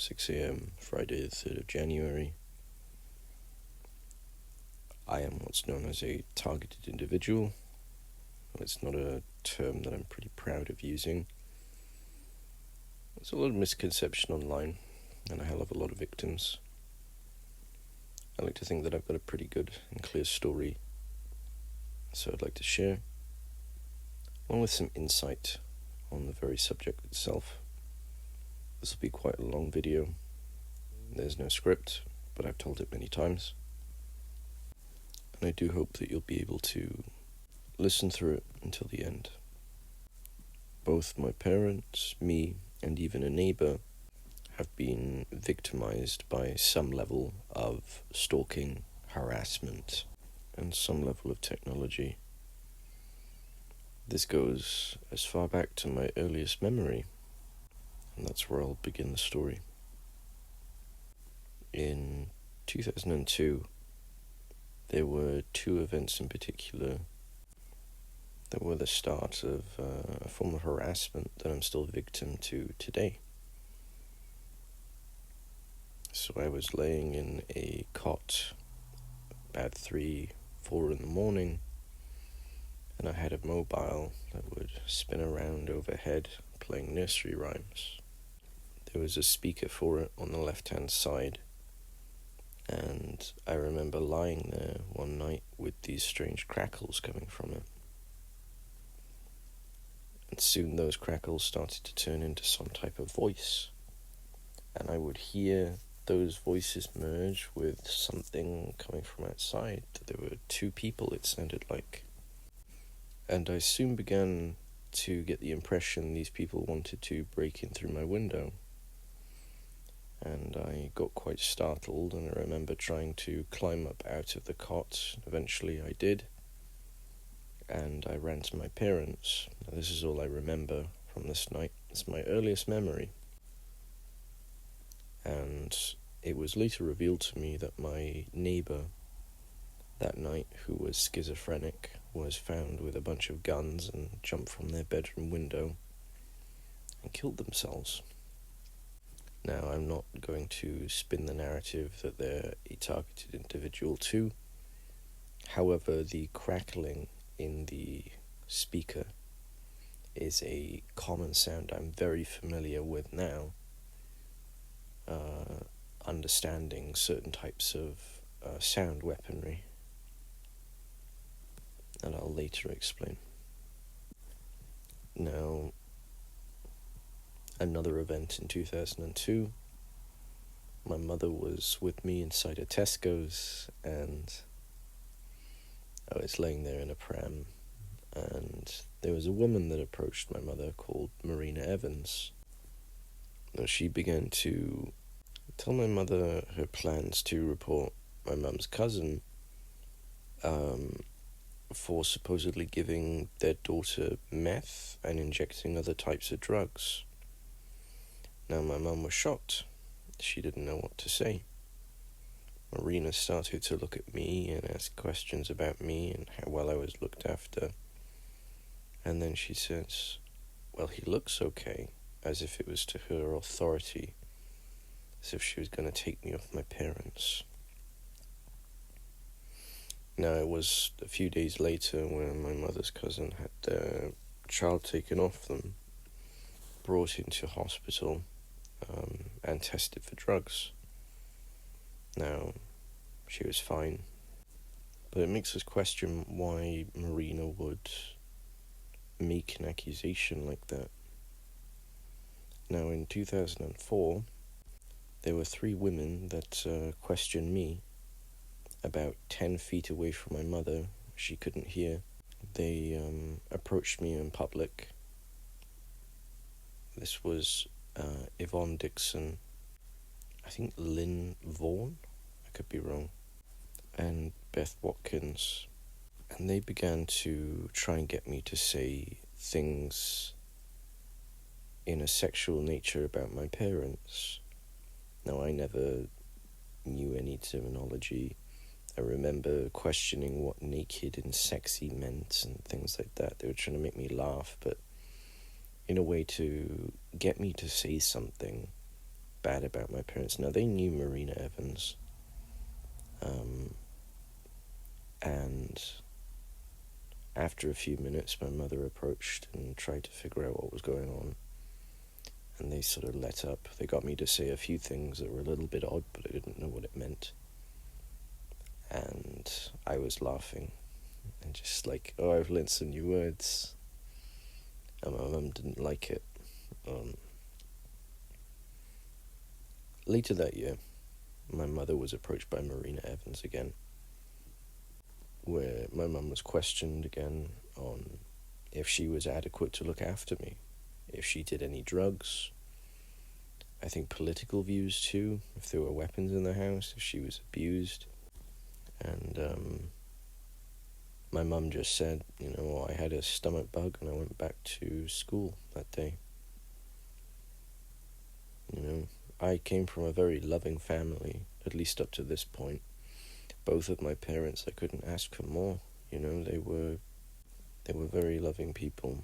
6 a.m. Friday the 3rd of January. I am what's known as a targeted individual. It's not a term that I'm pretty proud of using. There's a lot of misconception online, and I have a lot of victims. I like to think that I've got a pretty good and clear story, so I'd like to share, along with some insight on the very subject itself. This will be quite a long video. There's no script, but I've told it many times. And I do hope that you'll be able to listen through it until the end. Both my parents, me, and even a neighbour have been victimized by some level of stalking, harassment, and some level of technology. This goes as far back to my earliest memory, and that's where I'll begin the story. In 2002, there were two events in particular that were the start of a form of harassment that I'm still a victim to today. So I was laying in a cot about 3, 4 in the morning, and I had a mobile that would spin around overhead playing nursery rhymes. There was a speaker for it on the left-hand side, and I remember lying there one night with these strange crackles coming from it. And soon those crackles started to turn into some type of voice, and I would hear those voices merge with something coming from outside. There were two people, it sounded like. And I soon began to get the impression these people wanted to break in through my window. And I got quite startled, and I remember trying to climb up out of the cot. Eventually I did, and I ran to my parents. Now, this is all I remember from this night. It's my earliest memory. And it was later revealed to me that my neighbour that night, who was schizophrenic, was found with a bunch of guns and jumped from their bedroom window and killed themselves. Now, I'm not going to spin the narrative that they're a targeted individual too. However, the crackling in the speaker is a common sound I'm very familiar with now, understanding certain types of sound weaponry, and I'll later explain. Now, another event in 2002, my mother was with me inside a Tesco's, and I was laying there in a pram, and there was a woman that approached my mother called Marina Evans. Now, she began to tell my mother her plans to report my mum's cousin for supposedly giving their daughter meth and injecting other types of drugs. Now, my mum was shocked. She didn't know what to say. Marina started to look at me and ask questions about me and how well I was looked after. And then she says, "Well, he looks okay," as if it was to her authority, as if she was going to take me off my parents. Now, it was a few days later when my mother's cousin had their child taken off them, brought into hospital, and tested for drugs. Now, she was fine, but it makes us question why Marina would make an accusation like that. Now, in 2004, there were 3 women that questioned me about 10 feet away from my mother. She couldn't hear. They approached me in public. This was Yvonne Dixon, I think Lynn Vaughan, I could be wrong, and Beth Watkins. And they began to try and get me to say things in a sexual nature about my parents. Now, I never knew any terminology. I remember questioning what naked and sexy meant and things like that. They were trying to make me laugh, but in a way to get me to say something bad about my parents. Now, they knew Marina Evans, and after a few minutes, my mother approached and tried to figure out what was going on, and they sort of let up. They got me to say a few things that were a little bit odd, but I didn't know what it meant, and I was laughing, and just like, oh, I've learned some new words, and my mum didn't like it. Later that year, my mother was approached by Marina Evans again, where my mum was questioned again on if she was adequate to look after me, if she did any drugs, I think political views too, if there were weapons in the house, if she was abused. And my mum just said, I had a stomach bug and I went back to school that day. I came from a very loving family, at least up to this point. Both of my parents, I couldn't ask for more. They were very loving people,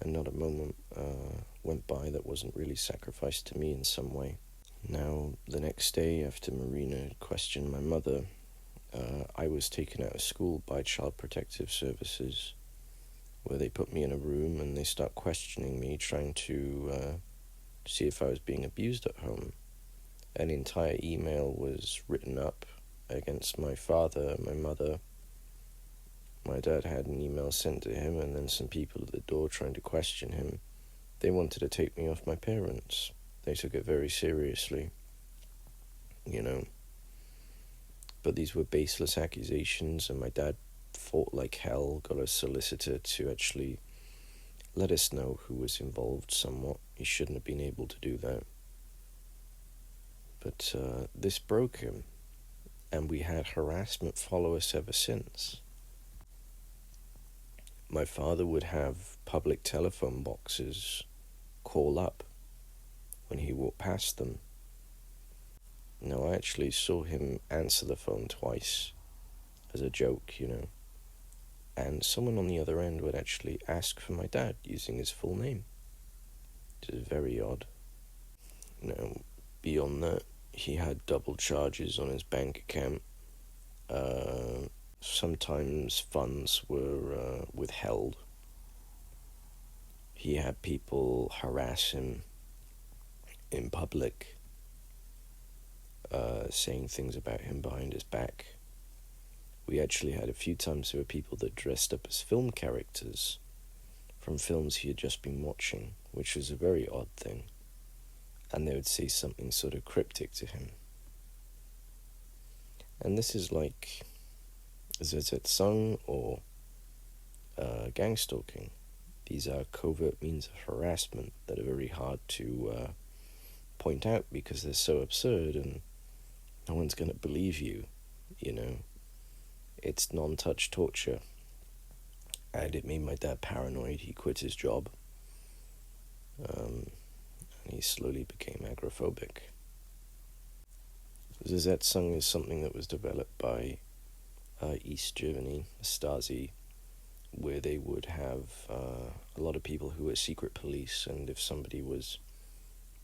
and not a moment went by that wasn't really sacrificed to me in some way. Now, the next day after Marina questioned my mother, I was taken out of school by Child Protective Services, where they put me in a room and they start questioning me, trying to see if I was being abused at home. An entire email was written up against my father, my mother. My dad had an email sent to him, and then some people at the door trying to question him. They wanted to take me off my parents. They took it very seriously, But these were baseless accusations, and my dad fought like hell, got a solicitor to actually let us know who was involved somewhat. He shouldn't have been able to do that. But this broke him, and we had harassment follow us ever since. My father would have public telephone boxes call up when he walked past them. Now, I actually saw him answer the phone twice as a joke, and someone on the other end would actually ask for my dad using his full name. It is very odd. Beyond that, he had double charges on his bank account. Sometimes funds were withheld. He had people harass him in public, saying things about him behind his back. We actually had a few times there were people that dressed up as film characters from films he had just been watching, which was a very odd thing. And they would say something sort of cryptic to him. And this is like Sung or Gangstalking. These are covert means of harassment that are very hard to point out because they're so absurd and no one's going to believe you, It's non-touch torture. And it made my dad paranoid. He quit his job. And he slowly became agoraphobic. Sung is something that was developed by East Germany, Stasi, where they would have a lot of people who were secret police, and if somebody was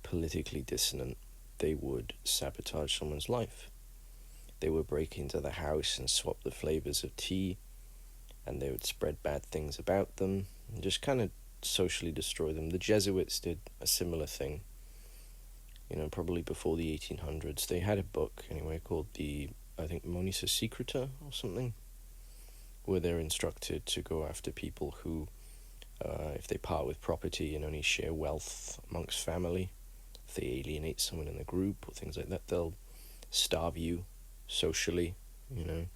politically dissonant, they would sabotage someone's life. They would break into the house and swap the flavors of tea, and they would spread bad things about them, and just kind of socially destroy them. The Jesuits did a similar thing, probably before the 1800s. They had a book, anyway, called I think Monisa Secreta or something, where they're instructed to go after people who, if they part with property and only share wealth amongst family, if they alienate someone in the group or things like that, they'll starve you socially, they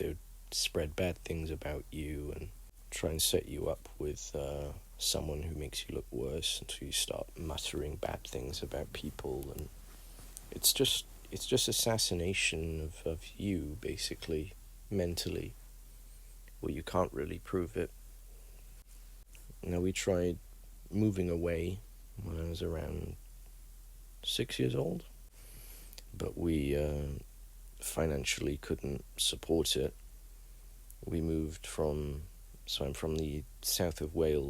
would spread bad things about you and try and set you up with someone who makes you look worse until you start muttering bad things about people, and it's just assassination of you, basically, mentally, where you can't really prove it. We tried moving away when I was around 6 years old, but we financially couldn't support it. We moved I'm from the south of Wales,